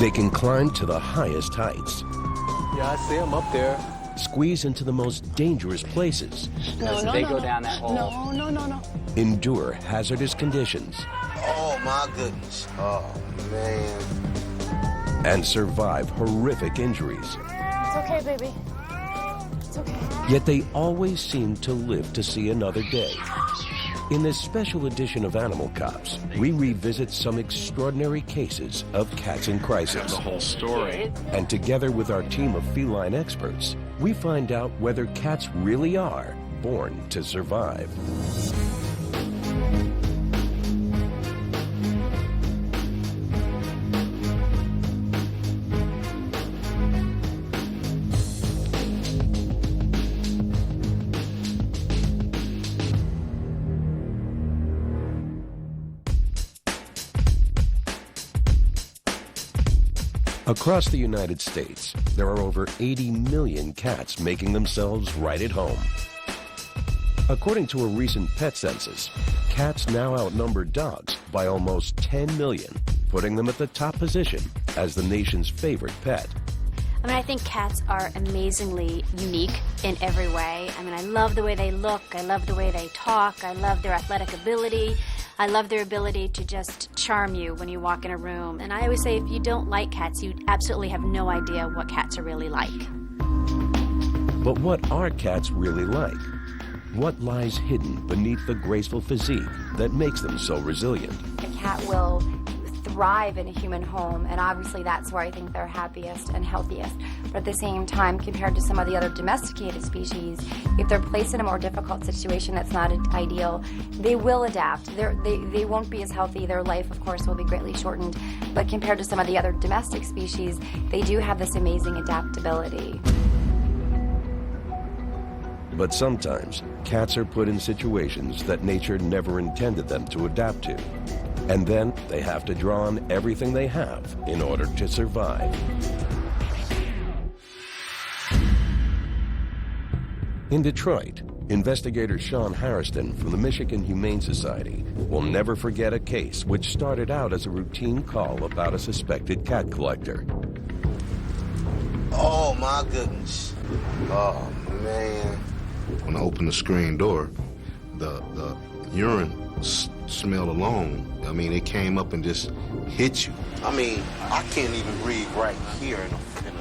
They can climb to the highest heights. Yeah, I see them up there. Squeeze into the most dangerous places. They go down that hole. No. Endure hazardous conditions. Oh, my goodness. Oh, man. And survive horrific injuries. It's okay, baby. It's okay. Yet they always seem to live to see another day. In this special edition of Animal Cops, we revisit some extraordinary cases of cats in crisis. The whole story. And together with our team of feline experts, we find out whether cats really are born to survive. Across the United States, there are over 80 million cats making themselves right at home. According to a recent pet census, cats now outnumber dogs by almost 10 million, putting them at the top position as the nation's favorite pet. I mean, I think cats are amazingly unique in every way. I mean, I love the way they look, I love the way they talk, I love their athletic ability, I love their ability to just charm you when you walk in a room. And I always say if you don't like cats, you absolutely have no idea what cats are really like. But what are cats really like? What lies hidden beneath the graceful physique that makes them so resilient? A cat will thrive in a human home, and obviously that's where I think they're happiest and healthiest. But at the same time, compared to some of the other domesticated species, if they're placed in a more difficult situation that's not ideal, they will adapt. They won't be as healthy. Their life, of course, will be greatly shortened. But compared to some of the other domestic species, they do have this amazing adaptability. But sometimes, cats are put in situations that nature never intended them to adapt to. And then they have to draw on everything they have in order to survive. In Detroit, investigator Sean Harrison from the Michigan Humane Society will never forget a case which started out as a routine call about a suspected cat collector. Oh, my goodness. Oh, man. When I opened the screen door, the urine smell alone, I mean, it came up and just hit you. I mean, I can't even breathe right here in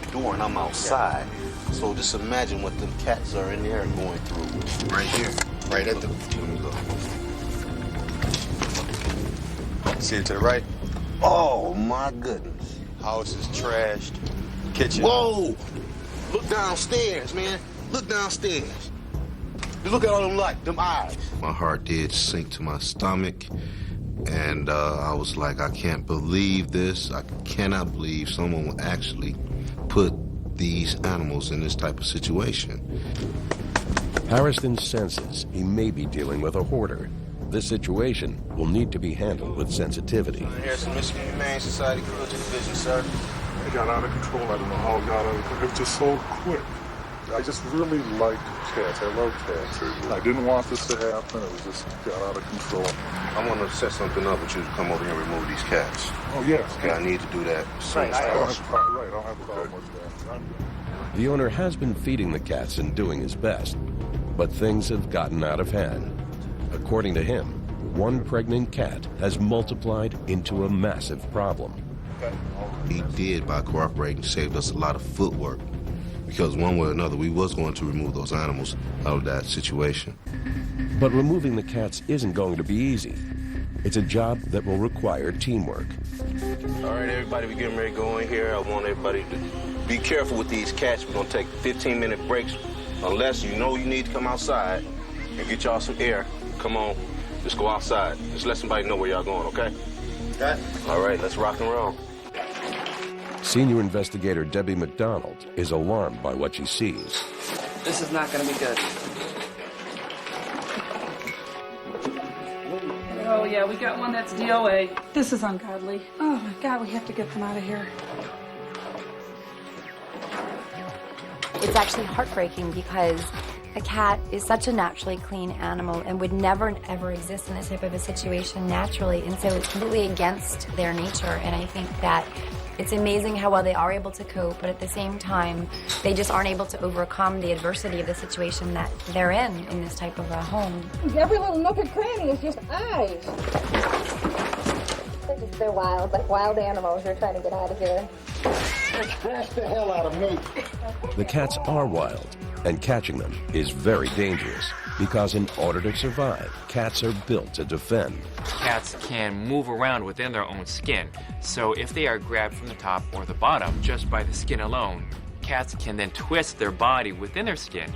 the door, and I'm outside. So just imagine what them cats are in there going through. Right here, right at the... See it to the right? Oh, my goodness. House is trashed. Kitchen. Whoa! Look downstairs, man. Look downstairs. Look at all them lights, them eyes. My heart did sink to my stomach, and I was like, I can't believe this. I cannot believe someone would actually put these animals in this type of situation. Harrison senses he may be dealing with a hoarder. This situation will need to be handled with sensitivity. Here's the Michigan Humane Society Cruelty Division, sir. It got out of control. I don't know how it got out of control. It was just so quick. I just really like cats. I love cats. I didn't want this to happen. It was just got out of control. I want to set something up with you to come over here and remove these cats. Oh, yes. Okay, I need to do that as soon as possible. Right, I don't have a problem with that. The owner has been feeding the cats and doing his best, but things have gotten out of hand. According to him, one pregnant cat has multiplied into a massive problem. He did, by cooperating, saved us a lot of footwork. Because one way or another, we was going to remove those animals out of that situation. But removing the cats isn't going to be easy. It's a job that will require teamwork. All right, everybody, we're getting ready to go in here. I want everybody to be careful with these cats. We're going to take 15-minute breaks. Unless you know you need to come outside and get y'all some air. Come on, just go outside. Just let somebody know where y'all going, okay? Okay. All right, let's rock and roll. Senior investigator Debbie McDonald is alarmed by what she sees. This is not going to be good. Oh, yeah, we got one that's DOA. This is ungodly. Oh, my God, we have to get them out of here. It's actually heartbreaking because a cat is such a naturally clean animal and would never, ever exist in this type of a situation naturally. And so it's completely against their nature. And I think that It's amazing how well they are able to cope, but at the same time, they just aren't able to overcome the adversity of the situation that they're in this type of a home. Every little nook and cranny is just eyes. They're wild, like wild animals. They're trying to get out of here. Smash the hell out of me. The cats are wild, and catching them is very dangerous because in order to survive, cats are built to defend. Cats can move around within their own skin, so if they are grabbed from the top or the bottom just by the skin alone, cats can then twist their body within their skin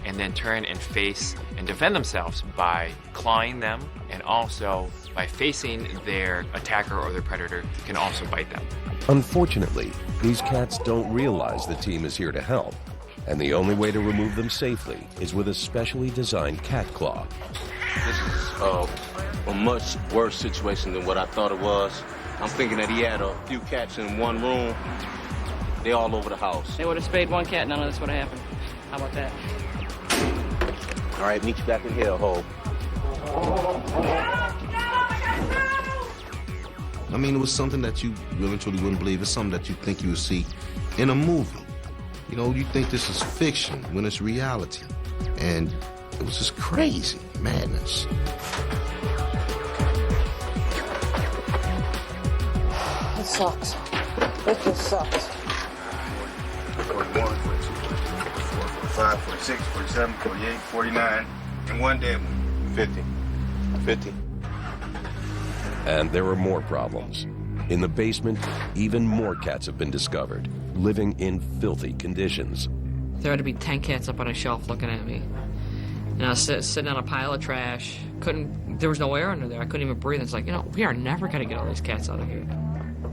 and then turn and face and defend themselves by clawing them, and also by facing their attacker or their predator can also bite them. Unfortunately, these cats don't realize the team is here to help, and the only way to remove them safely is with a specially designed cat claw. This is a much worse situation than what I thought it was. I'm thinking that he had a few cats in one room. They all over the house. They would have spayed one cat, none of this would have happened. How about that? All right, meet you back in here, Ho. I mean, it was something that you really truly wouldn't believe. It's something that you think you would see in a movie. You know, you think this is fiction when it's reality. And it was just crazy madness. It sucks. It just sucks. 41, 42, 45, 46, 47, 48, 49, and one dead one. 50. 50. And there are more problems. In the basement, even more cats have been discovered, living in filthy conditions. There had to be 10 cats up on a shelf looking at me. And I was sitting on a pile of trash. There was no air under there. I couldn't even breathe. It's like, we are never going to get all these cats out of here.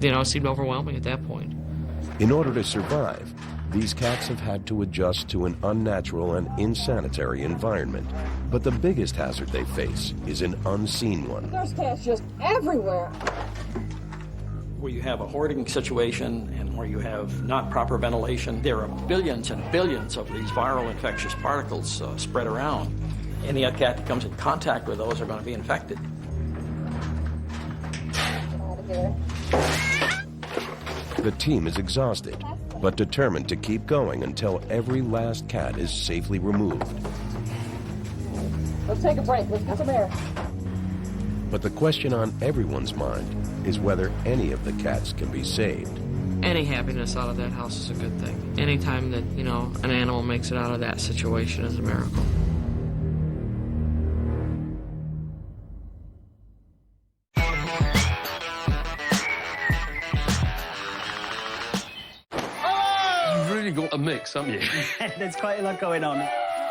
It seemed overwhelming at that point. In order to survive, these cats have had to adjust to an unnatural and insanitary environment. But the biggest hazard they face is an unseen one. There's cats just everywhere. Where you have a hoarding situation and where you have not proper ventilation, there are billions and billions of these viral infectious particles spread around. Any cat that comes in contact with those are going to be infected. The team is exhausted, but determined to keep going until every last cat is safely removed. Let's take a break. Let's get some air. But the question on everyone's mind is whether any of the cats can be saved. Any happiness out of that house is a good thing. Anytime that, an animal makes it out of that situation is a miracle. You've really got a mix, haven't you? There's quite a lot going on.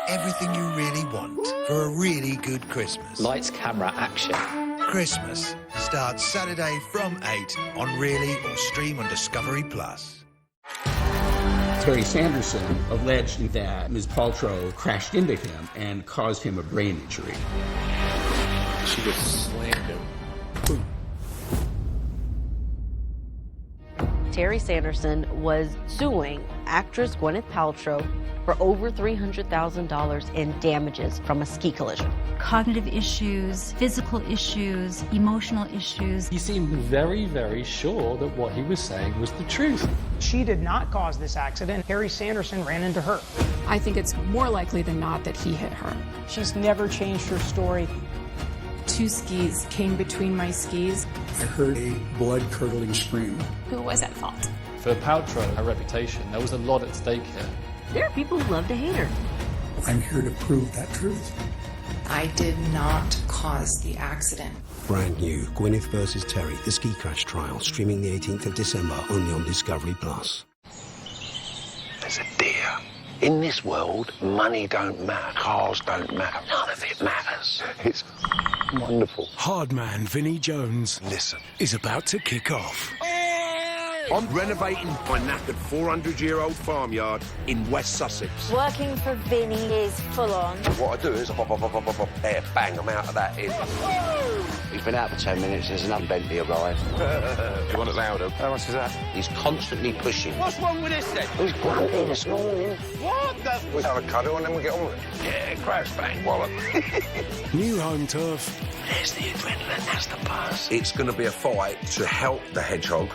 Everything you really want for a really good Christmas. Lights, camera, action. Christmas starts Saturday from 8 on Really or stream on Discovery Plus. Terry Sanderson alleged that Ms. Paltrow crashed into him and caused him a brain injury. She just slammed him. Boom. Terry Sanderson was suing actress Gwyneth Paltrow for over $300,000 in damages from a ski collision. Cognitive issues, physical issues, emotional issues. He seemed very, very sure that what he was saying was the truth. She did not cause this accident. Terry Sanderson ran into her. I think it's more likely than not that he hit her. She's never changed her story. 2 skis came between my skis. I heard a blood-curdling scream. Who was at fault? For Paltrow, her reputation, there was a lot at stake here. There are people who love to hate her. I'm here to prove that truth. I did not cause the accident. Brand new, Gwyneth vs. Terry, the ski crash trial, streaming the 18th of December, only on Discovery Plus. There's a deer. In this world, money don't matter, cars don't matter, none of it matters. It's wonderful. Hardman Vinnie Jones, listen, is about to kick off. I'm renovating my knackered 400-year-old farmyard in West Sussex. Working for Vinnie is full on. What I do is, there, bang, I'm out of that in. He's been out for 10 minutes, there's an unbentley arrived. You want it louder? How much is that? He's constantly pushing. What's wrong with this then? He's grunting this morning. What the? We'll have a cuddle and then we'll get on with it. Yeah, crash, bang, wallop. New home turf. There's the adrenaline, that's the buzz. It's going to be a fight to help the hedgehog.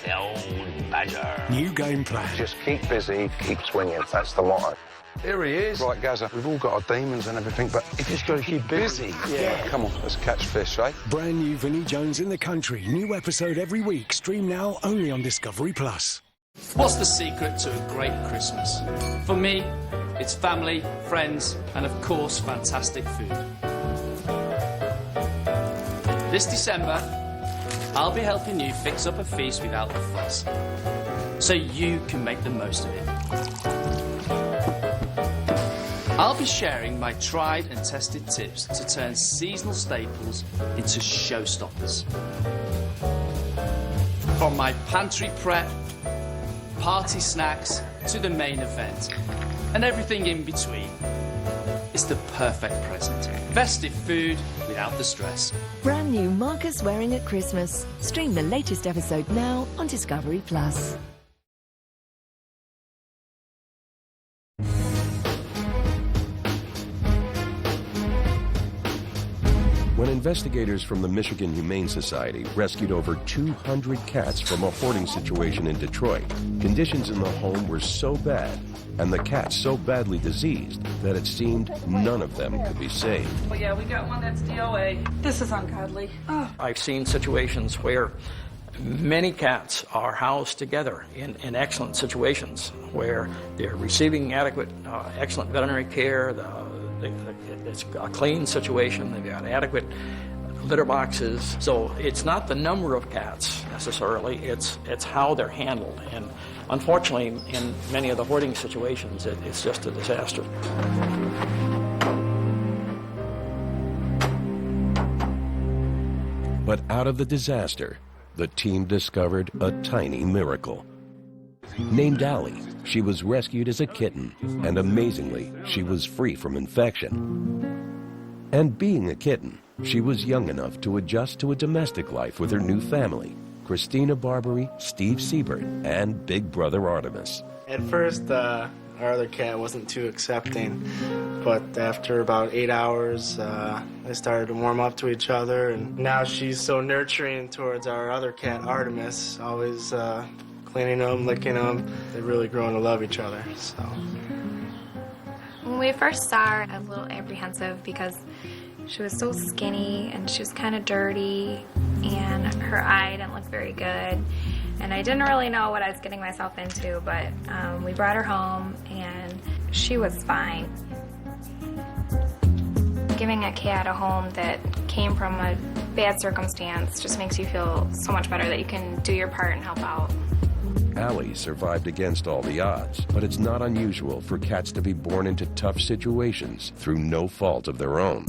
the old badger. New game plan. Just keep busy, keep swinging. That's the motto. Here he is. Right, Gazza, we've all got our demons and everything, but you just got to keep busy. Yeah. Come on, let's catch fish, eh? Brand new Vinnie Jones in the Country. New episode every week. Stream now only on Discovery+. What's the secret to a great Christmas? For me, it's family, friends, and of course, fantastic food. This December, I'll be helping you fix up a feast without the fuss, so you can make the most of it. I'll be sharing my tried and tested tips to turn seasonal staples into showstoppers. From my pantry prep, party snacks, to the main event, and everything in between. It's the perfect present. Festive food without the stress. Brand new Marcus Wearing at Christmas. Stream the latest episode now on Discovery+. When investigators from the Michigan Humane Society rescued over 200 cats from a hoarding situation in Detroit, conditions in the home were so bad and the cats so badly diseased that it seemed none of them could be saved. Well, yeah, we got one that's DOA. This is ungodly. Oh. I've seen situations where many cats are housed together in excellent situations where they're receiving adequate, excellent veterinary care. It's a clean situation. They've got adequate litter boxes. So it's not the number of cats necessarily. It's how they're handled. And unfortunately, in many of the hoarding situations, it's just a disaster. But out of the disaster, the team discovered a tiny miracle. Named Allie, she was rescued as a kitten, and amazingly, she was free from infection. And being a kitten, she was young enough to adjust to a domestic life with her new family, Christina Barbary, Steve Siebert, and big brother Artemis. At first, our other cat wasn't too accepting, but after about 8 hours, they started to warm up to each other, and now she's so nurturing towards our other cat, Artemis, always cleaning them, licking them. They're really growing to love each other, so. When we first saw her, I was a little apprehensive because she was so skinny and she was kind of dirty and her eye didn't look very good. And I didn't really know what I was getting myself into, but we brought her home and she was fine. Giving a cat a home that came from a bad circumstance just makes you feel so much better that you can do your part and help out. Allie survived against all the odds, but it's not unusual for cats to be born into tough situations through no fault of their own.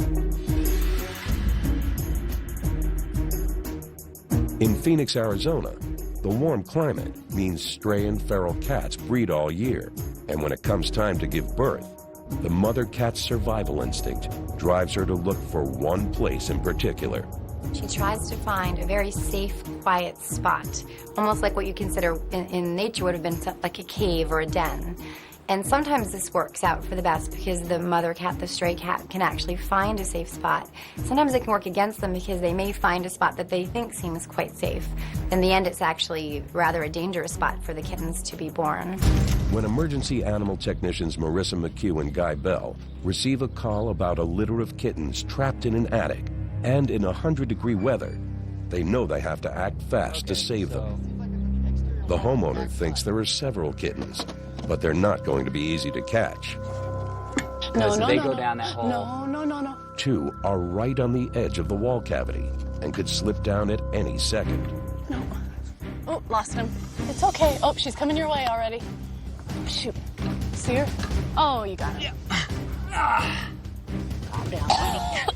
In Phoenix, Arizona, the warm climate means stray and feral cats breed all year, and when it comes time to give birth, the mother cat's survival instinct drives her to look for one place in particular. She tries to find a very safe, quiet spot, almost like what you consider in nature would have been like a cave or a den. And sometimes this works out for the best because the mother cat, the stray cat, can actually find a safe spot. Sometimes it can work against them because they may find a spot that they think seems quite safe. In the end, it's actually rather a dangerous spot for the kittens to be born. When emergency animal technicians Marissa McHugh and Guy Bell receive a call about a litter of kittens trapped in an attic, and in 100-degree weather, they know they have to act fast to save them. The homeowner thinks there are several kittens, but they're not going to be easy to catch. No, they go down that hole. No. 2 are right on the edge of the wall cavity and could slip down at any second. No. Oh, lost him. It's okay. Oh, she's coming your way already. Shoot. See her? Oh, you got it. Yeah. Calm down, honey.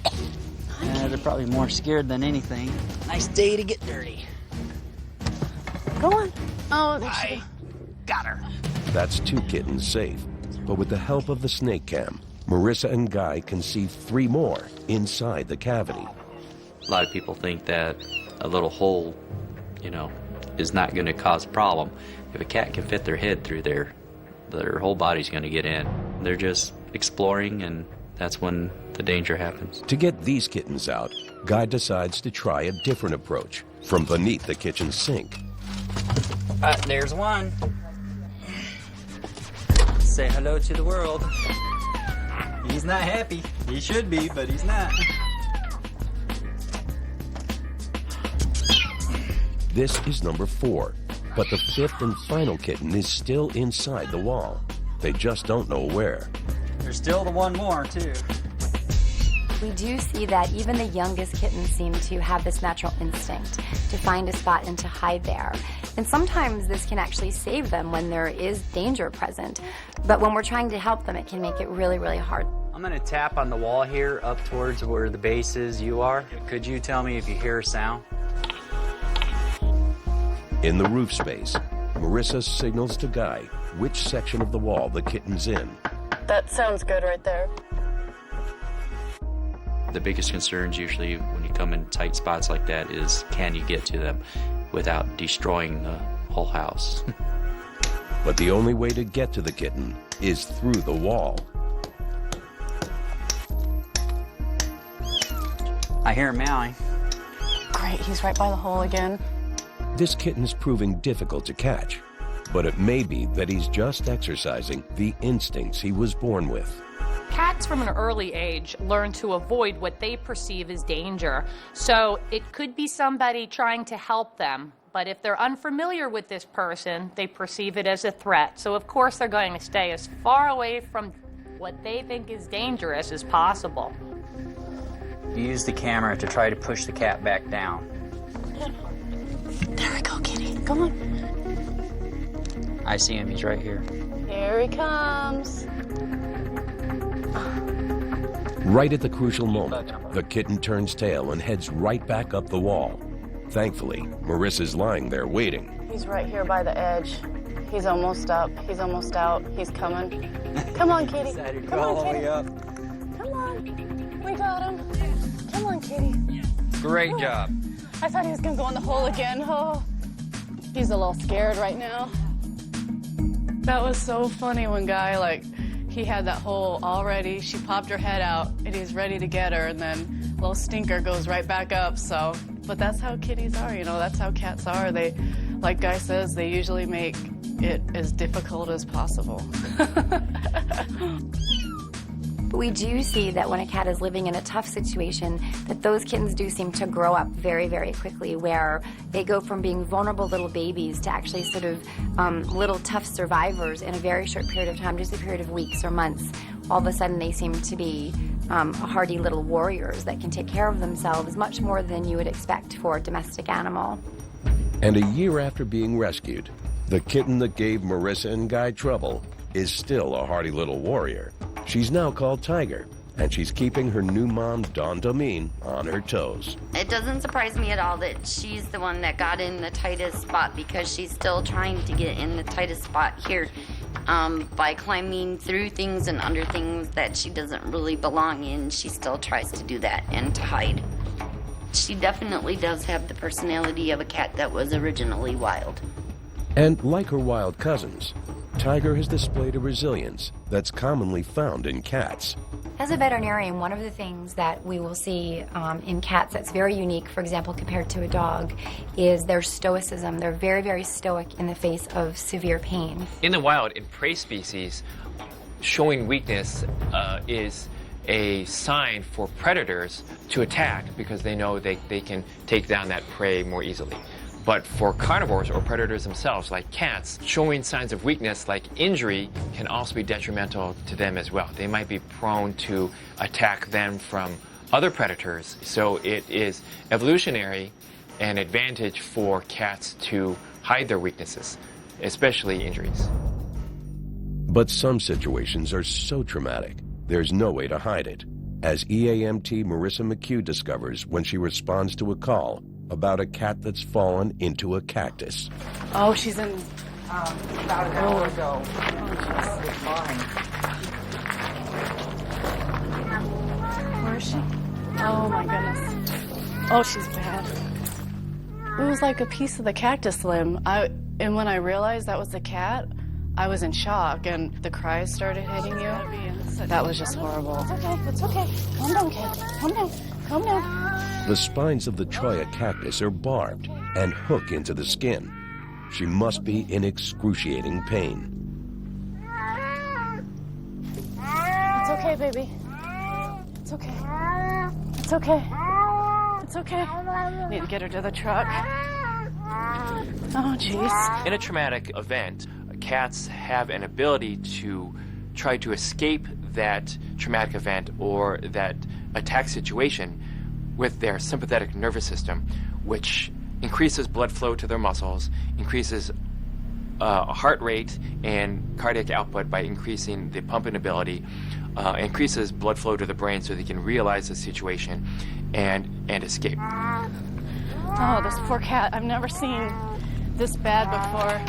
They're probably more scared than anything. Nice day to get dirty. Go on. Oh, there she got her. That's 2 kittens safe, but with the help of the snake cam, Marissa and Guy can see 3 more inside the cavity. A lot of people think that a little hole, is not going to cause a problem. If a cat can fit their head through there, their whole body's going to get in. They're just exploring, and that's when the danger happens. To get these kittens out, Guy decides to try a different approach from beneath the kitchen sink. There's one. Say hello to the world. He's not happy. He should be, but he's not. This is number 4, but the 5th and final kitten is still inside the wall. They just don't know where. There's still the one more, too. We do see that even the youngest kittens seem to have this natural instinct to find a spot and to hide there. And sometimes this can actually save them when there is danger present. But when we're trying to help them, it can make it really, really hard. I'm gonna tap on the wall here up towards where the base is you are. Could you tell me if you hear a sound? In the roof space, Marissa signals to Guy which section of the wall the kitten's in. That sounds good right there. The biggest concerns usually when you come in tight spots like that is, can you get to them without destroying the whole house? But the only way to get to the kitten is through the wall. I hear him meowing. Great, he's right by the hole again. This kitten's proving difficult to catch, but it may be that he's just exercising the instincts he was born with. Cats from an early age learn to avoid what they perceive as danger. So it could be somebody trying to help them, but if they're unfamiliar with this person, they perceive it as a threat. So of course they're going to stay as far away from what they think is dangerous as possible. Use the camera to try to push the cat back down. There we go, kitty. Come on. I see him. He's right here. Here he comes. Right at the crucial moment, the kitten turns tail and heads right back up the wall. Thankfully, Marissa's lying there waiting. He's right here by the edge. He's almost up. He's almost out. He's coming. Come on, kitty. Come on, kitty. Come on. We got him. Come on, kitty. Great job. I thought he was going to go in the hole again. Oh, he's a little scared right now. That was so funny when Guy, he had that hole all ready. She popped her head out, and he's ready to get her, and then little stinker goes right back up, so. But that's how kitties are, that's how cats are. They, like Guy says, they usually make it as difficult as possible. But we do see that when a cat is living in a tough situation, that those kittens do seem to grow up very, very quickly, where they go from being vulnerable little babies to actually sort of little tough survivors in a very short period of time, just a period of weeks or months. All of a sudden they seem to be hardy little warriors that can take care of themselves much more than you would expect for a domestic animal. And a year after being rescued, the kitten that gave Marissa and Guy trouble is still a hardy little warrior. She's now called Tiger, and she's keeping her new mom, Dawn Domine, on her toes. It doesn't surprise me at all that she's the one that got in the tightest spot, because she's still trying to get in the tightest spot here by climbing through things and under things that she doesn't really belong in. She still tries to do that and to hide. She definitely does have the personality of a cat that was originally wild. And like her wild cousins, Tiger has displayed a resilience that's commonly found in cats. As a veterinarian, one of the things that we will see in cats that's very unique, for example, compared to a dog, is their stoicism. They're very, very stoic in the face of severe pain. In the wild, in prey species, showing weakness is a sign for predators to attack, because they know they can take down that prey more easily. But for carnivores or predators themselves, like cats, showing signs of weakness like injury can also be detrimental to them as well. They might be prone to attack them from other predators. So it is evolutionary an advantage for cats to hide their weaknesses, especially injuries. But some situations are so traumatic, there's no way to hide it, as EAMT Marissa McHugh discovers when she responds to a call about a cat that's fallen into a cactus. Oh, she's in... About an hour ago. Where is she? Oh my goodness. Oh, she's bad. It was like a piece of the cactus limb. And when I realized that was the cat, I was in shock, and the cries started hitting you. That was just horrible. It's okay, it's okay. Calm down, kid. Calm down. Calm down. The spines of the cholla cactus are barbed and hook into the skin. she must be in excruciating pain. It's okay, baby. It's okay. It's okay. It's okay. Need to get her to the truck. Oh, jeez. In a traumatic event, cats have an ability to try to escape that traumatic event or that attack situation with their sympathetic nervous system, which increases blood flow to their muscles, increases heart rate and cardiac output by increasing the pumping ability, increases blood flow to the brain so they can realize the situation and escape. Oh, this poor cat. I've never seen this bad before.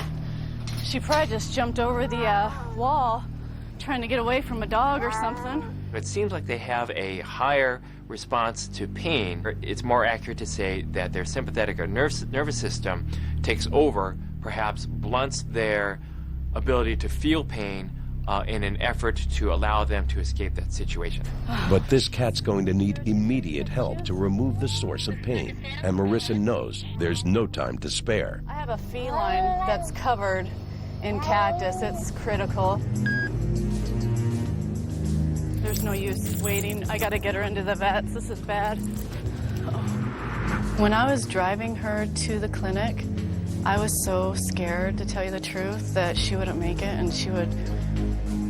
She probably just jumped over the wall trying to get away from a dog or something. It seems like they have a higher response to pain. It's more accurate to say that their sympathetic or nervous system takes over, perhaps blunts their ability to feel pain in an effort to allow them to escape that situation. But this cat's going to need immediate help to remove the source of pain, and Marissa knows there's no time to spare. I have a feline that's covered in cactus. It's critical. There's no use waiting. I gotta get her into the vets. This is bad. When I was driving her to the clinic, I was so scared, to tell you the truth, that she wouldn't make it and she would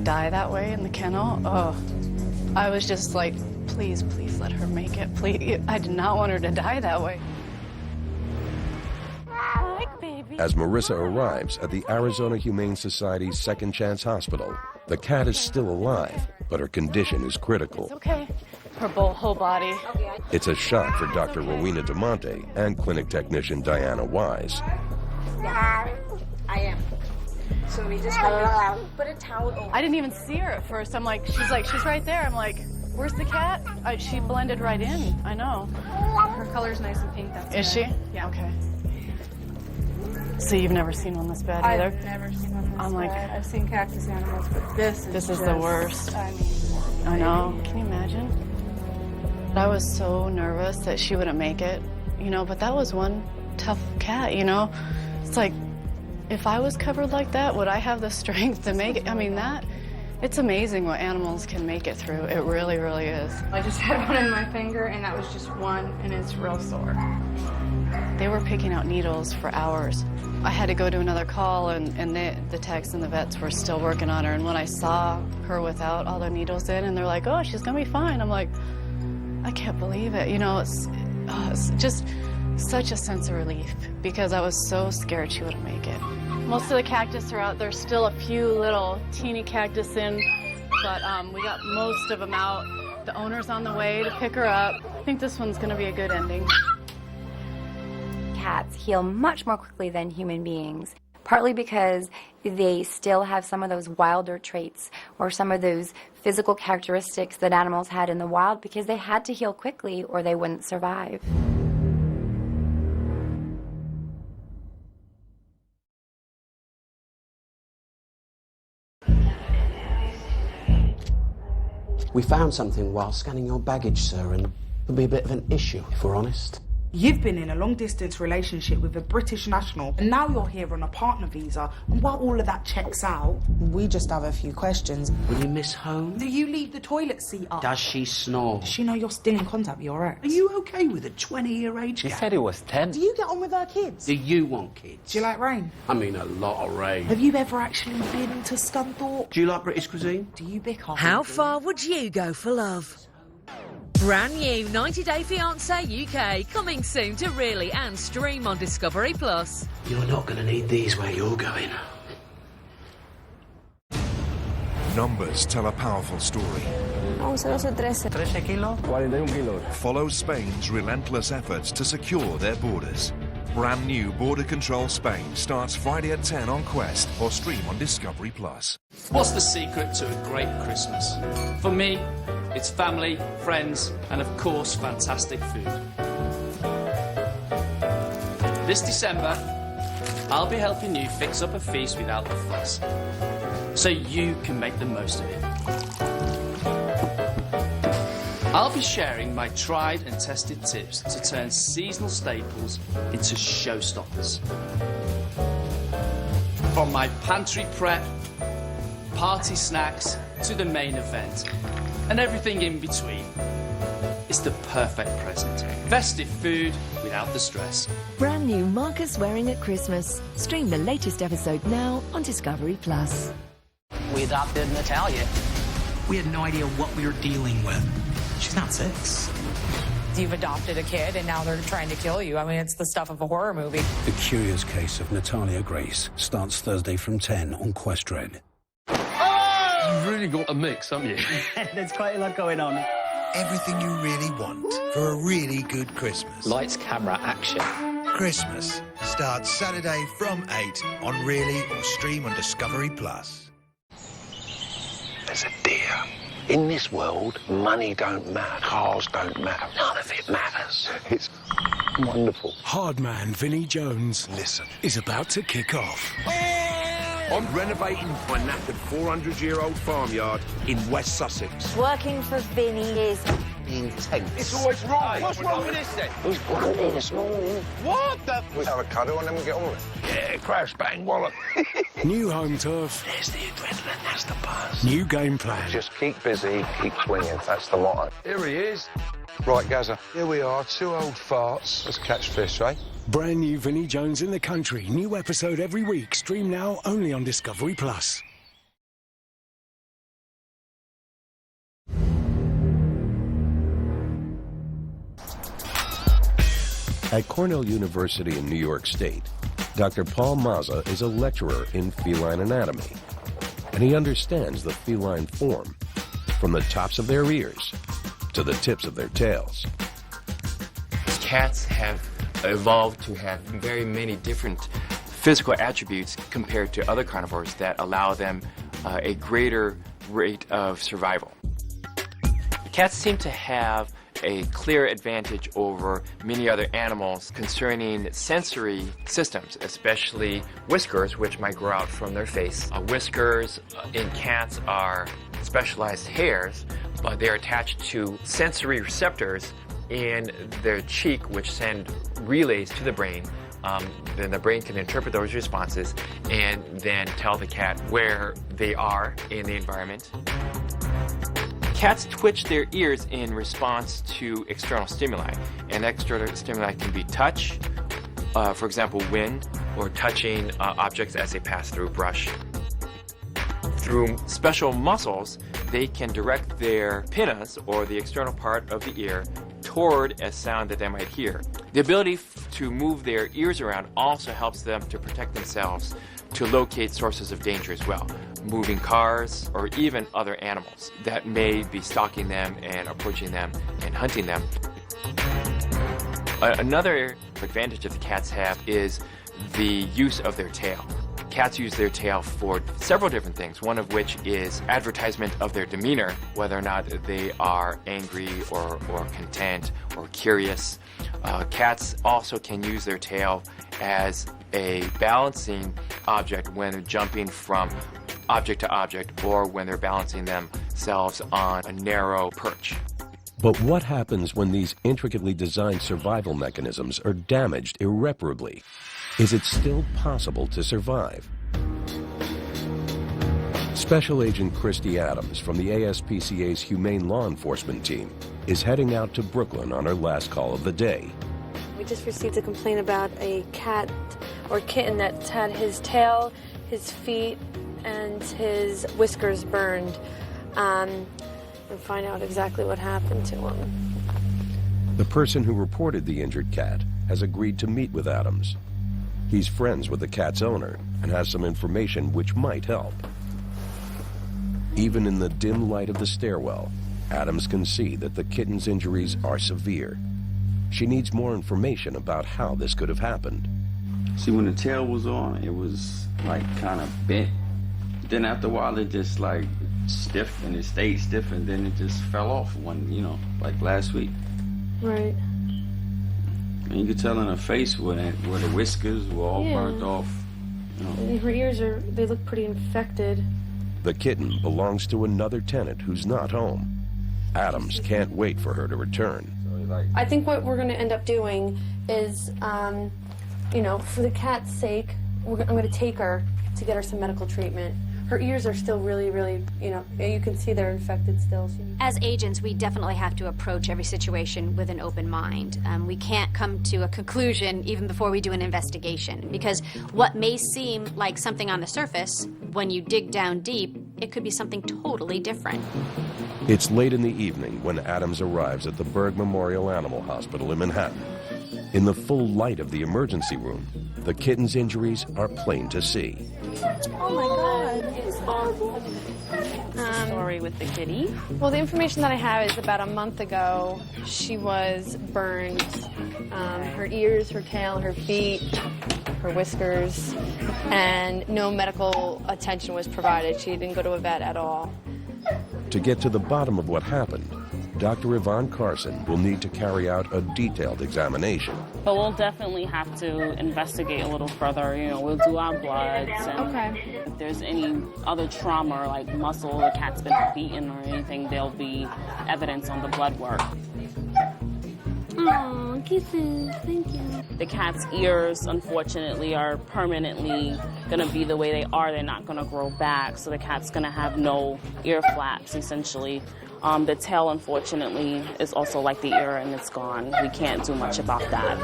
die that way in the kennel. Oh, I was just like, please, please let her make it. Please. I did not want her to die that way. Hi, baby. As Marissa arrives at the Arizona Humane Society's Second Chance Hospital, the cat is still alive, but her condition is critical. It's okay. Her whole body. It's a shock for Dr. Rowena DeMonte and clinic technician Diana Wise. Yeah, I am. So we just have to put a towel over. I didn't even see her at first. I'm like, she's right there. I'm like, where's the cat? She blended right in. I know. Her color's nice and pink. That's Is good. she? Yeah. Okay. So you've never seen one this bad either? I've never seen one this I'm like, bad. I've seen cactus animals, but this is the worst. I mean, I know. Can you imagine? I was so nervous that she wouldn't make it, you know, but that was one tough cat, you know? It's like, if I was covered like that, would I have the strength to make it? I mean, it's amazing what animals can make it through. It really, really is. I just had one in my finger, and that was just one, and it's real sore. They were picking out needles for hours. I had to go to another call, and the techs and the vets were still working on her. And when I saw her without all the needles in, and they're like, oh, she's gonna be fine. I'm like, I can't believe it. You know, it's just such a sense of relief because I was so scared she wouldn't make it. Most of the cactus are out. There's still a few little teeny cactus in, but we got most of them out. The owner's on the way to pick her up. I think this one's gonna be a good ending. Cats heal much more quickly than human beings, partly because they still have some of those wilder traits or some of those physical characteristics that animals had in the wild because they had to heal quickly or they wouldn't survive. We found something while scanning your baggage, sir, and it'll be a bit of an issue, if we're honest. You've been in a long-distance relationship with a British national, and now you're here on a partner visa, and while all of that checks out... We just have a few questions. Will you miss home? Do you leave the toilet seat up? Does she snore? Does she know you're still in contact with your ex? Are you okay with a 20-year age She gap? said it was 10. Do you get on with her kids? Do you want kids? Do you like rain? I mean, a lot of rain. Have you ever actually been to Scunthorpe? Do you like British cuisine? Do you bicker? How far would you go for love? Brand new 90 Day Fiancé UK, coming soon to Really and stream on Discovery Plus. You're not going to need these where you're going. Numbers tell a powerful story. 11-13. 13 kilos? 41 kilos. Follow Spain's relentless efforts to secure their borders. Brand new Border Control Spain starts Friday at 10 on Quest or stream on Discovery Plus. What's the secret to a great Christmas? For me, it's family, friends, and of course, fantastic food. This December, I'll be helping you fix up a feast without the fuss, so you can make the most of it. I'll be sharing my tried and tested tips to turn seasonal staples into showstoppers. From my pantry prep, party snacks, to the main event, and everything in between, it's the perfect present. Festive food without the stress. Brand new Marcus Wearing at Christmas. Stream the latest episode now on Discovery Plus. We adopted Natalia. We had no idea what we were dealing with. She's not 6. You've adopted a kid and now they're trying to kill you. I mean, it's the stuff of a horror movie. The Curious Case of Natalia Grace starts Thursday from 10 on Quest Red. You've really got a mix, haven't you? There's quite a lot going on. Everything you really want for a really good Christmas. Lights, camera, action. Christmas starts Saturday from 8 on Really or stream on Discovery Plus. There's a deer. In this world, money don't matter, cars don't matter, none of it matters. It's wonderful. Hardman Vinnie Jones is about to kick off. I'm renovating my knackered 400-year-old farmyard in West Sussex. Working for Vinny is intense. It's always wrong. What's wrong with this then? He's grumpy this morning. What the? We'll have a cuddle and then we'll get on with it. Yeah, crash, bang, wallop. New home turf. There's the adrenaline, that's the buzz. New game plan. Just keep busy, keep swinging. That's the motto. Here he is. Right, Gazza. Here we are, 2 old farts. Let's catch fish, eh? Brand new Vinnie Jones in the Country. New episode every week. Stream now only on Discovery Plus. At Cornell University in New York State, Dr. Paul Mazza is a lecturer in feline anatomy, and he understands the feline form from the tops of their ears to the tips of their tails. Cats have evolved to have very many different physical attributes compared to other carnivores that allow them a greater rate of survival. Cats seem to have a clear advantage over many other animals concerning sensory systems, especially whiskers, which might grow out from their face. Whiskers in cats are specialized hairs, but they're attached to sensory receptors in their cheek, which send relays to the brain. Then the brain can interpret those responses and then tell the cat where they are in the environment. Cats twitch their ears in response to external stimuli, and external stimuli can be touch, for example wind, or touching objects as they pass through brush. Through special muscles, they can direct their pinnas, or the external part of the ear, toward a sound that they might hear. The ability to move their ears around also helps them to protect themselves, to locate sources of danger as well, moving cars or even other animals that may be stalking them and approaching them and hunting them. Another advantage that the cats have is the use of their tail. Cats use their tail for several different things, one of which is advertisement of their demeanor, whether or not they are angry or content or curious. Cats also can use their tail as a balancing object when jumping from object to object or when they're balancing themselves on a narrow perch. But what happens when these intricately designed survival mechanisms are damaged irreparably? Is it still possible to survive? Special Agent Christy Adams from the ASPCA's Humane Law Enforcement Team is heading out to Brooklyn on her last call of the day. We just received a complaint about a cat or kitten that's had his tail, his feet, and his whiskers burned. And find out exactly what happened to him. The person who reported the injured cat has agreed to meet with Adams. He's friends with the cat's owner and has some information which might help. Even in the dim light of the stairwell, Adams can see that the kitten's injuries are severe. She needs more information about how this could have happened. See, when the tail was on, it was like kind of bent. Then after a while, it just like stiff, and it stayed stiff, and then it just fell off one, like last week. Right. And you could tell in her face where the whiskers were all burnt off. Her ears they look pretty infected. The kitten belongs to another tenant who's not home. Adams can't wait for her to return. I think what we're going to end up doing is, for the cat's sake, I'm going to take her to get her some medical treatment. Her ears are still really, really, you can see they're infected still. As agents, we definitely have to approach every situation with an open mind. We can't come to a conclusion even before we do an investigation, because what may seem like something on the surface, when you dig down deep, it could be something totally different. It's late in the evening when Adams arrives at the Berg Memorial Animal Hospital in Manhattan. In the full light of the emergency room, the kitten's injuries are plain to see. Oh my God, it's horrible. Story with the kitty. Well, the information that I have is about a month ago, she was burned. Her ears, her tail, her feet, her whiskers, and no medical attention was provided. She didn't go to a vet at all. To get to the bottom of what happened, Dr. Yvonne Carson will need to carry out a detailed examination. But we'll definitely have to investigate a little further. We'll do our bloods. And if there's any other trauma, or like muscle, the cat's been beaten or anything, there'll be evidence on the blood work. Aw, kisses, thank you. The cat's ears, unfortunately, are permanently going to be the way they are. They're not going to grow back, so the cat's going to have no ear flaps, essentially. The tail, unfortunately, is also like the ear, and it's gone. We can't do much about that.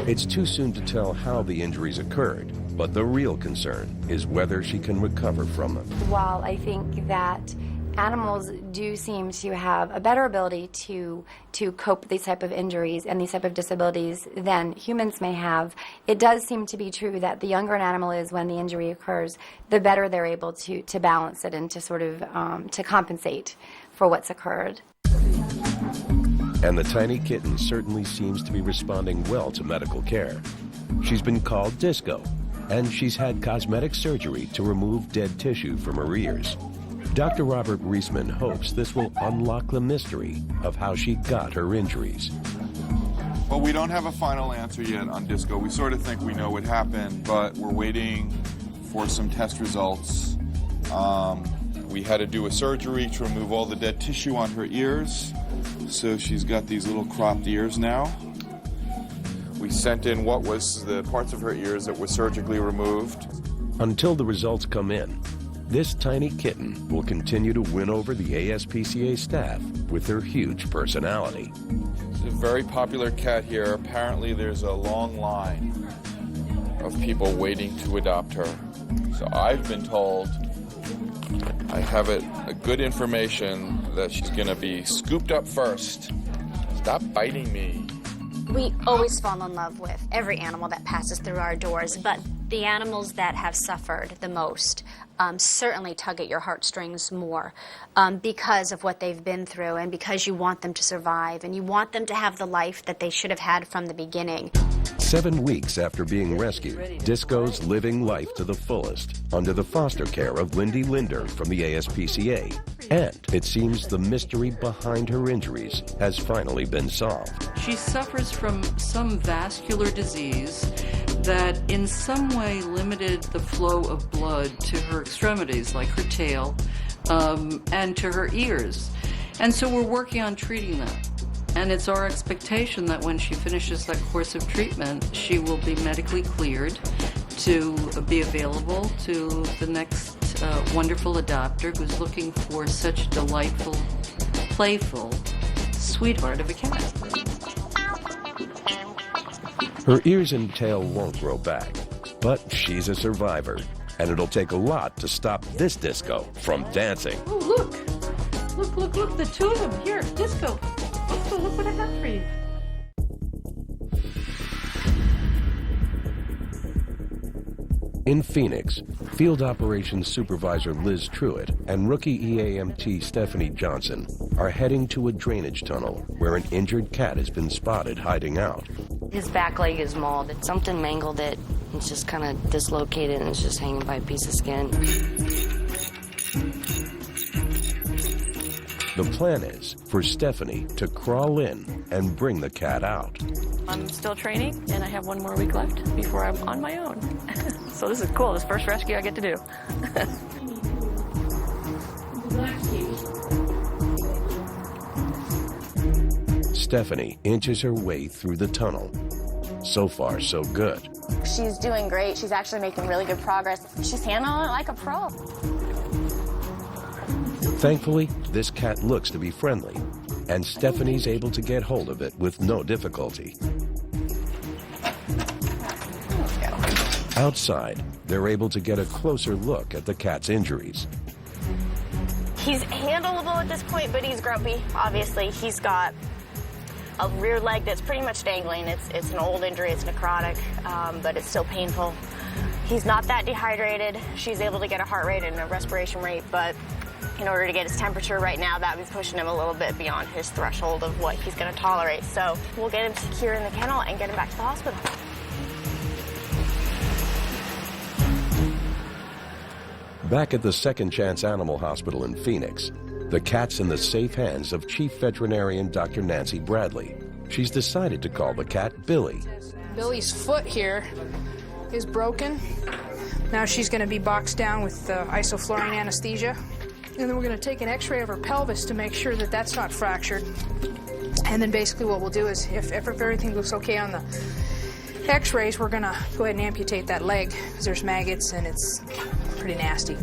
It's too soon to tell how the injuries occurred, but the real concern is whether she can recover from them. While I think that animals do seem to have a better ability to cope with these type of injuries and these type of disabilities than humans may have, it does seem to be true that the younger an animal is when the injury occurs, the better they're able to balance it and to sort of to compensate for what's occurred. And the tiny kitten certainly seems to be responding well to medical care. She's been called Disco, and she's had cosmetic surgery to remove dead tissue from her ears. Dr. Robert Reisman hopes this will unlock the mystery of how she got her injuries. Well, we don't have a final answer yet on Disco. We sort of think we know what happened, but we're waiting for some test results. We had to do a surgery to remove all the dead tissue on her ears, so she's got these little cropped ears now. We sent in what was the parts of her ears that were surgically removed. Until the results come in, this tiny kitten will continue to win over the ASPCA staff with her huge personality. It's a very popular cat here. Apparently there's a long line of people waiting to adopt her. So I've been told, I have a good information that she's going to be scooped up first. Stop biting me. We always fall in love with every animal that passes through our doors, but the animals that have suffered the most certainly tug at your heartstrings more because of what they've been through and because you want them to survive and you want them to have the life that they should have had from the beginning. 7 weeks after being rescued, Disco's living life to the fullest under the foster care of Lindy Linder from the ASPCA. And it seems the mystery behind her injuries has finally been solved. She suffers from some vascular disease that in some way limited the flow of blood to her extremities, like her tail, and to her ears. And so we're working on treating that. And it's our expectation that when she finishes that course of treatment, she will be medically cleared to be available to the next wonderful adopter who's looking for such a delightful, playful sweetheart of a cat. Her ears and tail won't grow back, but she's a survivor, and it'll take a lot to stop this Disco from dancing. Oh, look, the two of them. Here, Disco. Oh, look what I have for you. In Phoenix, Field Operations Supervisor Liz Truitt and rookie EAMT Stephanie Johnson are heading to a drainage tunnel where an injured cat has been spotted hiding out. His back leg is mauled. Something mangled it. It's just kind of dislocated and it's just hanging by a piece of skin. The plan is for Stephanie to crawl in and bring the cat out. I'm still training, and I have 1 more week left before I'm on my own. So this is cool. This is the first rescue I get to do. Stephanie inches her way through the tunnel. So far, so good. She's doing great. She's actually making really good progress. She's handling it like a pro. Thankfully, this cat looks to be friendly, and Stephanie's able to get hold of it with no difficulty. Outside, they're able to get a closer look at the cat's injuries. He's handleable at this point, but he's grumpy. Obviously, he's got a rear leg that's pretty much dangling. It's an old injury, it's necrotic, but it's still painful. He's not that dehydrated. She's able to get a heart rate and a respiration rate, but in order to get his temperature right now, that was pushing him a little bit beyond his threshold of what he's going to tolerate. So we'll get him secure in the kennel and get him back to the hospital. Back at the Second Chance Animal Hospital in Phoenix, the cat's in the safe hands of Chief Veterinarian Dr. Nancy Bradley. She's decided to call the cat Billy. Billy's foot here is broken. Now she's going to be boxed down with isoflurane anesthesia. And then we're going to take an x-ray of her pelvis to make sure that that's not fractured. And then basically what we'll do is, if everything looks okay on the x-rays, we're going to go ahead and amputate that leg because there's maggots and it's pretty nasty.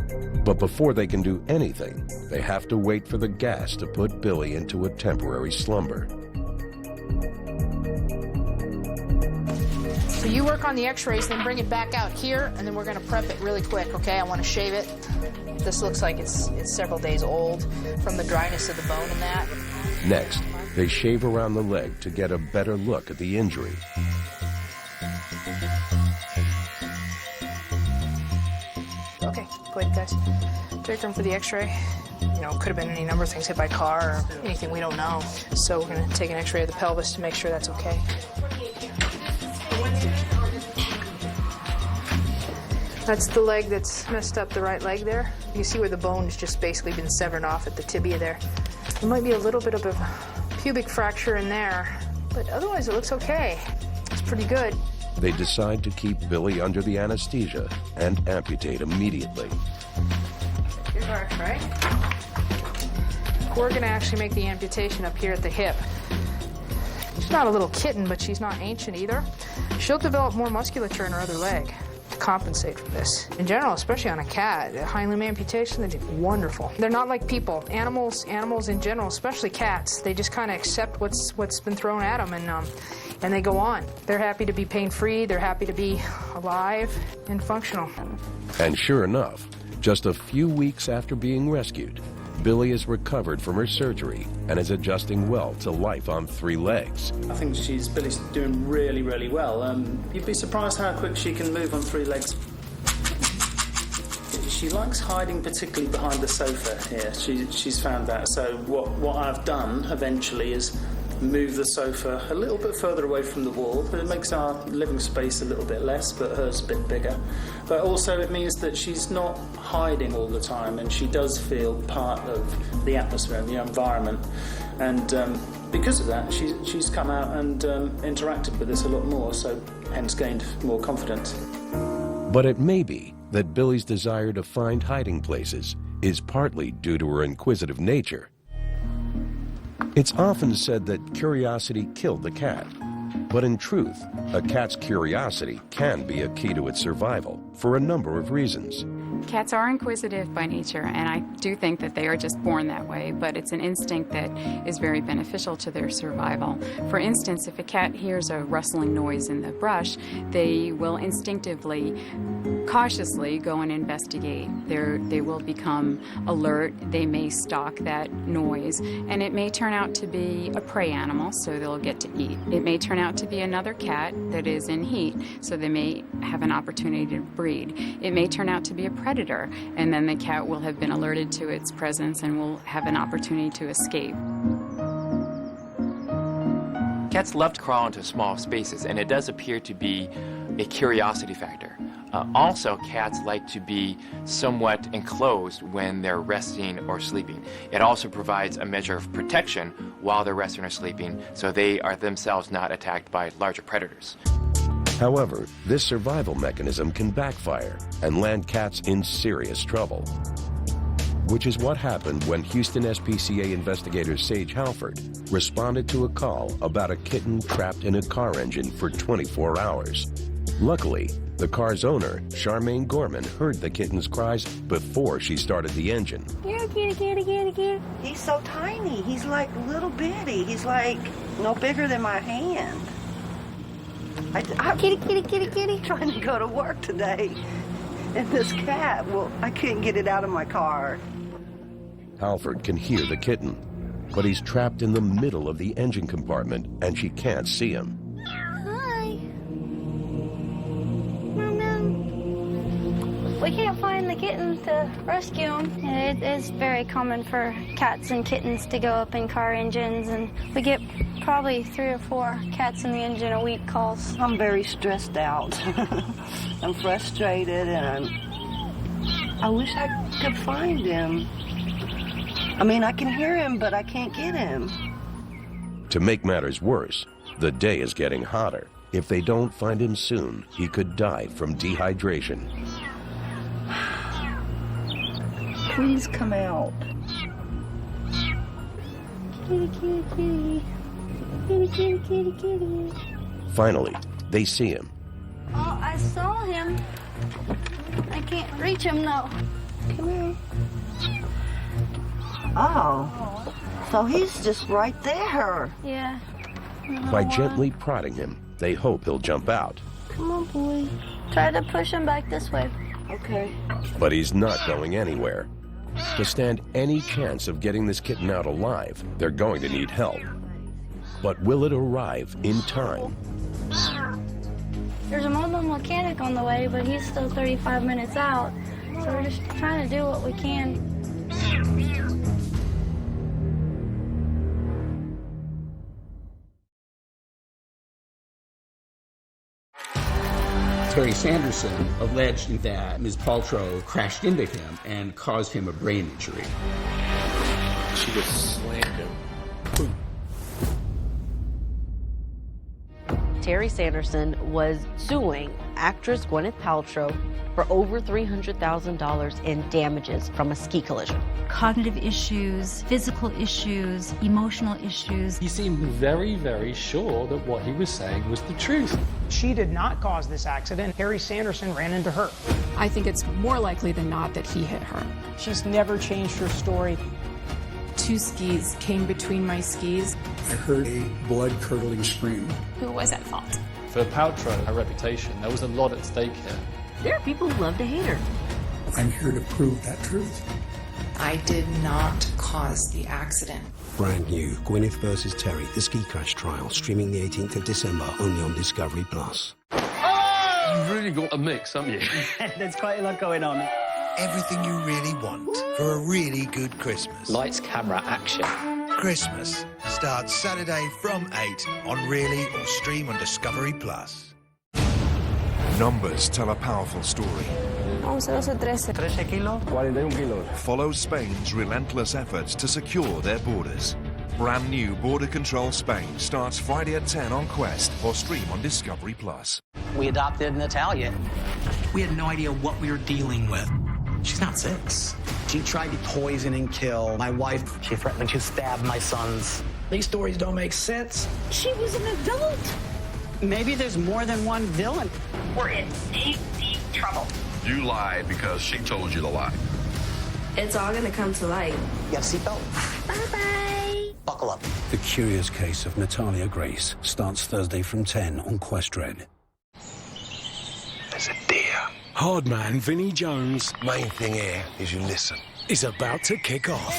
But before they can do anything, they have to wait for the gas to put Billy into a temporary slumber. So you work on the x-rays, then bring it back out here, and then we're going to prep it really quick, okay? I want to shave it. This looks like it's several days old from the dryness of the bone and that. Next, they shave around the leg to get a better look at the injury. Okay, go ahead, guys. Take them for the x-ray. You know, could have been any number of things, hit by car or anything we don't know. So we're going to take an x-ray of the pelvis to make sure that's okay. That's the leg that's messed up, the right leg there. You can see where the bone's just basically been severed off at the tibia there. There might be a little bit of a pubic fracture in there, but otherwise it looks okay. It's pretty good. They decide to keep Billy under the anesthesia and amputate immediately. Here's our x-ray. We're going to actually make the amputation up here at the hip. She's not a little kitten, but she's not ancient either. She'll develop more musculature in her other leg to compensate for this. In general, especially on a cat, a hind limb amputation, they do wonderful. They're not like people. Animals in general, especially cats, they just kind of accept what's been thrown at them and they go on. They're happy to be pain-free, they're happy to be alive and functional. And sure enough, just a few weeks after being rescued, Billy is recovered from her surgery and is adjusting well to life on 3 legs. I think Billy's doing really, really well. You'd be surprised how quick she can move on 3 legs. She likes hiding particularly behind the sofa here. She's found that. So what I've done eventually is move the sofa a little bit further away from the wall. It makes our living space a little bit less, but hers a bit bigger. But also it means that she's not hiding all the time, and she does feel part of the atmosphere and the environment. And because of that, she's come out and interacted with us a lot more, so hence gained more confidence. But it may be that Billy's desire to find hiding places is partly due to her inquisitive nature. It's often said that curiosity killed the cat, but in truth, a cat's curiosity can be a key to its survival for a number of reasons. Cats are inquisitive by nature, and I do think that they are just born that way, but it's an instinct that is very beneficial to their survival. For instance, if a cat hears a rustling noise in the brush, they will instinctively, cautiously go and investigate. They will become alert, they may stalk that noise, and it may turn out to be a prey animal, so they'll get to eat. It may turn out to be another cat that is in heat, so they may have an opportunity to breed. It may turn out to be a predator, and then the cat will have been alerted to its presence and will have an opportunity to escape. Cats love to crawl into small spaces, and it does appear to be a curiosity factor. Also, cats like to be somewhat enclosed when they're resting or sleeping. It also provides a measure of protection while they're resting or sleeping, so they are themselves not attacked by larger predators. However, this survival mechanism can backfire and land cats in serious trouble. Which is what happened when Houston SPCA investigator Sage Halford responded to a call about a kitten trapped in a car engine for 24 hours. Luckily, the car's owner, Charmaine Gorman, heard the kitten's cries before she started the engine. Here, kitty, kitty, kitty, kitty. He's so tiny. He's like little bitty. He's like no bigger than my hand. I'm kitty, kitty, kitty, kitty, trying to go to work today. And this cat, well, I couldn't get it out of my car. Halford can hear the kitten, but he's trapped in the middle of the engine compartment and she can't see him. Hi. We can't find the kitten to rescue him. It is very common for cats and kittens to go up in car engines, and we get probably 3 or 4 cats in the engine a week calls. I'm very stressed out. I'm frustrated, and I wish I could find him. I mean, I can hear him, but I can't get him. To make matters worse, the day is getting hotter. If they don't find him soon, he could die from dehydration. Please come out. Kitty, kitty, kitty. Kitty, kitty, kitty, kitty. Finally, they see him. Oh, I saw him. I can't reach him, though. Come here. Oh, so he's just right there. Yeah. By gently prodding him, they hope he'll jump out. Come on, boy. Try to push him back this way. Okay. But he's not going anywhere. To stand any chance of getting this kitten out alive, they're going to need help. But will it arrive in time? There's a mobile mechanic on the way, but he's still 35 minutes out. So we're just trying to do what we can. Terry Sanderson alleged that Ms. Paltrow crashed into him and caused him a brain injury. She just slammed him. Boom. Terry Sanderson was suing actress Gwyneth Paltrow for over $300,000 in damages from a ski collision. Cognitive issues, physical issues, emotional issues. He seemed very, very sure that what he was saying was the truth. She did not cause this accident. Terry Sanderson ran into her. I think it's more likely than not that he hit her. She's never changed her story. 2 skis came between my skis. I heard a blood-curdling scream. Who was at fault? For Paltrow, her reputation, there was a lot at stake here. There are people who love to hate her. I'm here to prove that truth. I did not cause the accident. Brand new, Gwyneth vs. Terry, the ski crash trial, streaming the 18th of December, only on Discovery+. You've really got a mix, haven't you? There's quite a lot going on. Everything you really want for a really good Christmas. Lights, camera, action. Christmas starts Saturday from 8 on Really or stream on Discovery+. Numbers tell a powerful story. 11-13. 13 kilos. 41 kilos. Follow Spain's relentless efforts to secure their borders. Brand new Border Control Spain starts Friday at 10 on Quest or stream on Discovery+. We adopted Natalia. We had no idea what we were dealing with. She's not 6. She tried to poison and kill my wife. She threatened to stab my sons. These stories don't make sense. She was an adult. Maybe there's more than one villain. We're in deep, deep trouble. You lied because she told you to lie. It's all gonna come to light. You have a seatbelt? Bye-bye. Buckle up. The Curious Case of Natalia Grace starts Thursday from 10 on Quest Red. There's a deer. Hardman Vinnie Jones Main thing here is you listen. is about to kick off.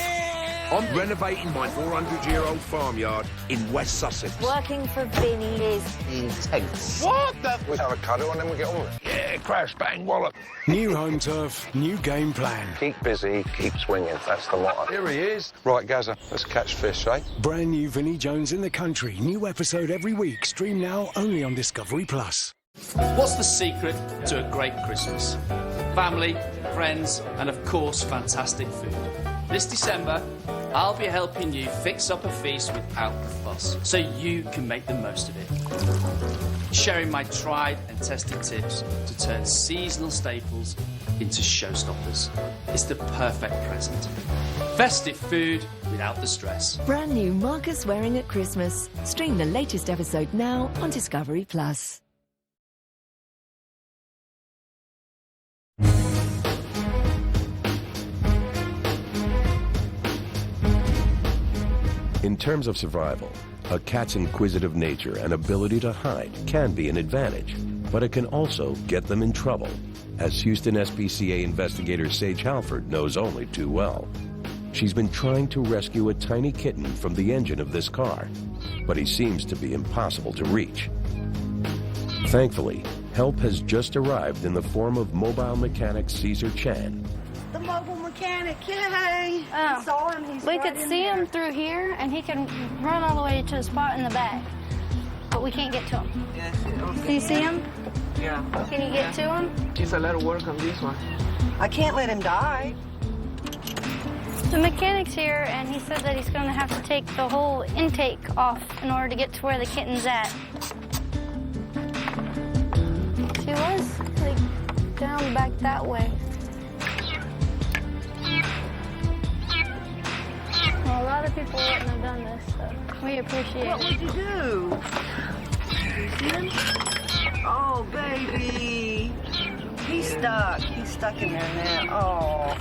I'm renovating my 400-year-old farmyard in West Sussex. Working for Vinny is Intense. What the? We have a cuddle and then we get on with it. Yeah, crash, bang, wallop. New home turf, new game plan. Keep busy, keep swinging. That's the motto. Here he is. Right, Gaza, let's catch fish, eh? Brand new Vinnie Jones in the country. New episode every week. Stream now only on Discovery+. What's the secret to a great Christmas? Family, friends, and of course, fantastic food. This December, I'll be helping you fix up a feast without the fuss, so you can make the most of it. Sharing my tried and tested tips to turn seasonal staples into showstoppers. It's the perfect present. Festive food without the stress. Brand new Marcus Waring at Christmas. Stream the latest episode now on Discovery+. In terms of survival, a cat's inquisitive nature and ability to hide can be an advantage, but it can also get them in trouble, as Houston SPCA investigator Sage Halford knows only too well. She's been trying to rescue a tiny kitten from the engine of this car, but he seems to be impossible to reach. Thankfully, help has just arrived in the form of mobile mechanic Caesar Chan. The mobile mechanic, yay! I saw him. He's We right could in see there. him through here, and he can run all the way to a spot in the back, but we can't get to him. Do you see him? Yeah. Can you get to him? Just a little work on this one. I can't let him die. The mechanic's here, and he said that he's going to have to take the whole intake off in order to get to where the kitten's at. She was, like, down back that way. Well, a lot of people wouldn't have done this, so we appreciate it. What would you do? You see him? Oh, baby. He's stuck. He's stuck in there now.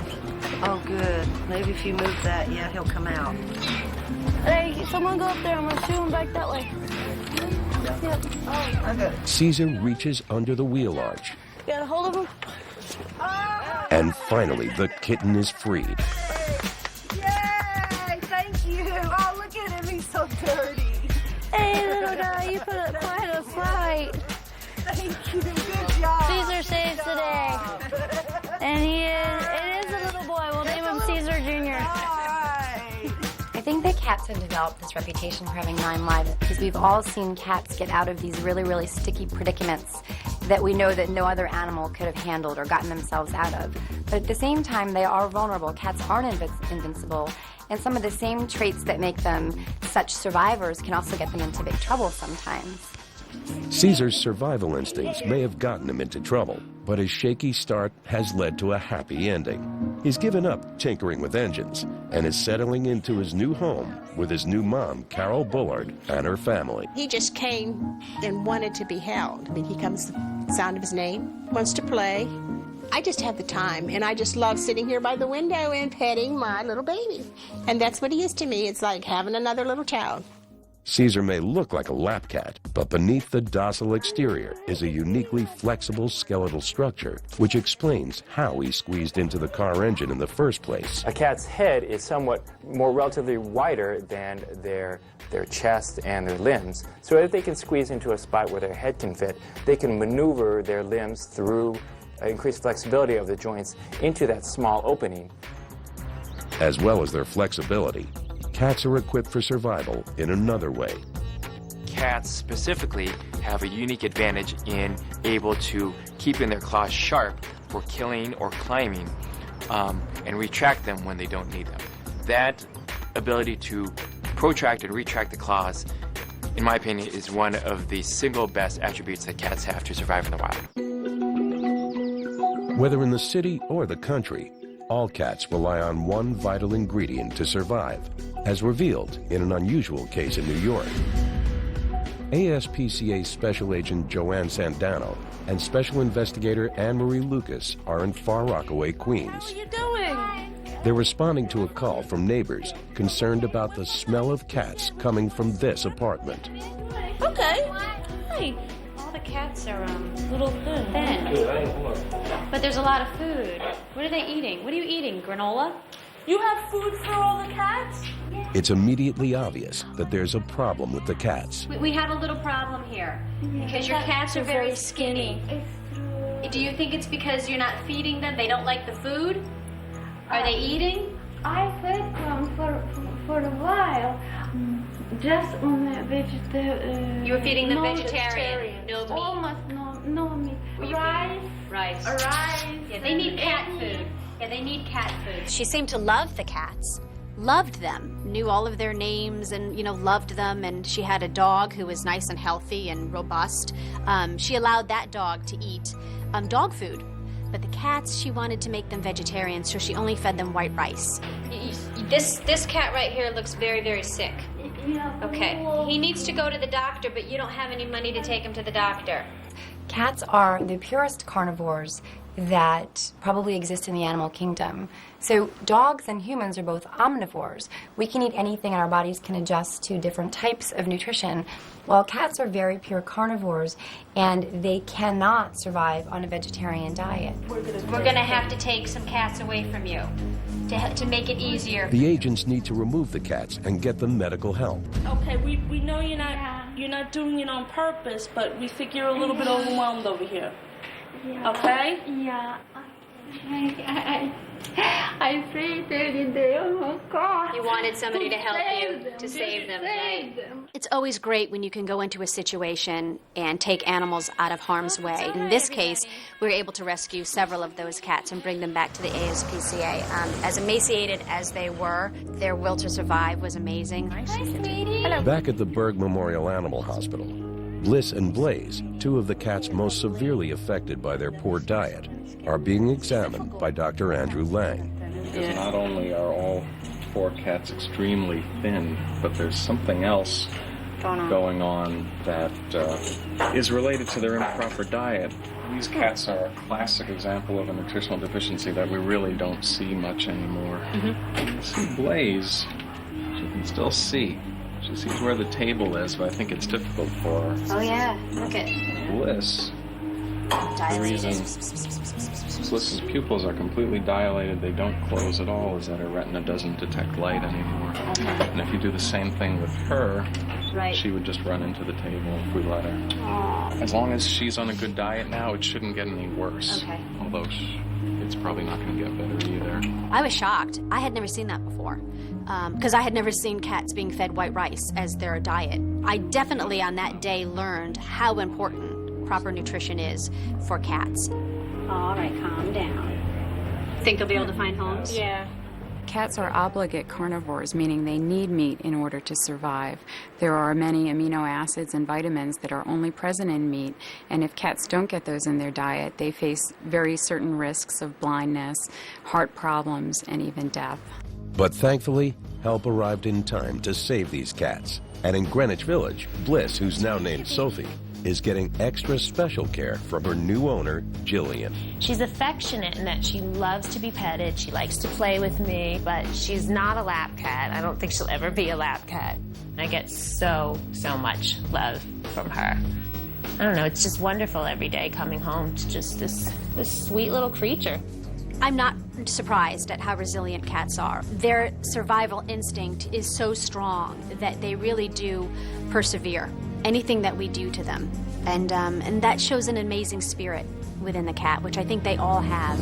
Oh, good. Maybe if you move that, yeah, he'll come out. Hey, someone go up there. I'm going to shoo him back that way. Yep. Oh, okay. Caesar reaches under the wheel arch, Got a hold of him? and finally the kitten is freed. Yay! Thank you. Oh, look at him. He's so dirty. Hey, little guy, you put up quite a fight. Thank you. Good job. Caesar saves the day. And it is a little boy. We'll name him Caesar Jr. I think that cats have developed this reputation for having 9 lives because we've all seen cats get out of these really, really sticky predicaments that we know that no other animal could have handled or gotten themselves out of. But at the same time, they are vulnerable. Cats aren't invincible. And some of the same traits that make them such survivors can also get them into big trouble sometimes. Caesar's survival instincts may have gotten him into trouble, but his shaky start has led to a happy ending. He's given up tinkering with engines and is settling into his new home with his new mom, Carol Bullard, and her family. He just came and wanted to be held. I mean, he comes to the sound of his name, wants to play. I just have the time, and I just love sitting here by the window and petting my little baby. And that's what he is to me. It's like having another little child. Caesar may look like a lap cat, but beneath the docile exterior is a uniquely flexible skeletal structure, which explains how he squeezed into the car engine in the first place. A cat's head is somewhat more relatively wider than their chest and their limbs, so if they can squeeze into a spot where their head can fit, they can maneuver their limbs through increased flexibility of the joints into that small opening. As well as their flexibility, cats are equipped for survival in another way. Cats specifically have a unique advantage in able to keeping their claws sharp for killing or climbing and retract them when they don't need them. That ability to protract and retract the claws, in my opinion, is one of the single best attributes that cats have to survive in the wild. Whether in the city or the country, all cats rely on one vital ingredient to survive, as revealed in an unusual case in New York. ASPCA Special Agent Joanne Sandano and Special Investigator Anne-Marie Lucas are in Far Rockaway, Queens. What are you doing? They're responding to a call from neighbors concerned about the smell of cats coming from this apartment. Okay. Hi. All the cats are a little thin. But there's a lot of food. What are they eating? What are you eating? Granola? You have food for all the cats? It's immediately obvious that there's a problem with the cats. We have a little problem here because your cats are very skinny. Do you think it's because you're not feeding them? They don't like the food? Are they eating? I fed them for a while. Just on the vegetarian. You were feeding them vegetarian. No meat. Almost no meat. Rice. Rice. Yeah, they need cat food. Yeah, they need cat food. She seemed to love the cats, loved them, knew all of their names and, loved them. And she had a dog who was nice and healthy and robust. She allowed that dog to eat dog food. But the cats, she wanted to make them vegetarian, so she only fed them white rice. This cat right here looks very, very sick. Okay. He needs to go to the doctor, but you don't have any money to take him to the doctor. Cats are the purest carnivores that probably exist in the animal kingdom. So dogs and humans are both omnivores. We can eat anything and our bodies can adjust to different types of nutrition, while cats are very pure carnivores and they cannot survive on a vegetarian diet. We're going to have to take some cats away from you to make it easier. The agents need to remove the cats and get them medical help. Okay, we know you're not doing it on purpose, but we think you're a little bit overwhelmed over here. Yeah. Okay? Yeah. I saved it there. Oh my God. You wanted somebody to help you, to save them, right? It's always great when you can go into a situation and take animals out of harm's way. In this case, we were able to rescue several of those cats and bring them back to the ASPCA. As emaciated as they were, their will to survive was amazing. Hi, sweetie. Hello. Back at the Berg Memorial Animal Hospital, Bliss and Blaze, two of the cats most severely affected by their poor diet, are being examined by Dr. Andrew Lang. Because not only are all 4 cats extremely thin, but there's something else going on that is related to their improper diet. These cats are a classic example of a nutritional deficiency that we really don't see much anymore. You see Blaze, she can still see. She sees where the table is, but I think it's difficult for her. Oh yeah, look at Bliss. The reason Bliss's pupils are completely dilated, they don't close at all, is that her retina doesn't detect light anymore. And if you do the same thing with her, she would just run into the table if we let her. Aww. As long as she's on a good diet now, it shouldn't get any worse. Okay. Although it's probably not going to get better either. I was shocked. I had never seen that before. Because I had never seen cats being fed white rice as their diet. I definitely on that day learned how important proper nutrition is for cats. All right, calm down. Think they'll be able to find homes? Yeah. Cats are obligate carnivores, meaning they need meat in order to survive. There are many amino acids and vitamins that are only present in meat, and if cats don't get those in their diet, they face very certain risks of blindness, heart problems, and even death. But thankfully, help arrived in time to save these cats. And in Greenwich Village, Bliss, who's now named Sophie, is getting extra special care from her new owner, Jillian. She's affectionate in that she loves to be petted. She likes to play with me, but she's not a lap cat. I don't think she'll ever be a lap cat. I get so much love from her. I don't know, it's just wonderful every day coming home to just this sweet little creature. I'm not surprised at how resilient cats are. Their survival instinct is so strong that they really do persevere. Anything that we do to them. And that shows an amazing spirit within the cat, which I think they all have.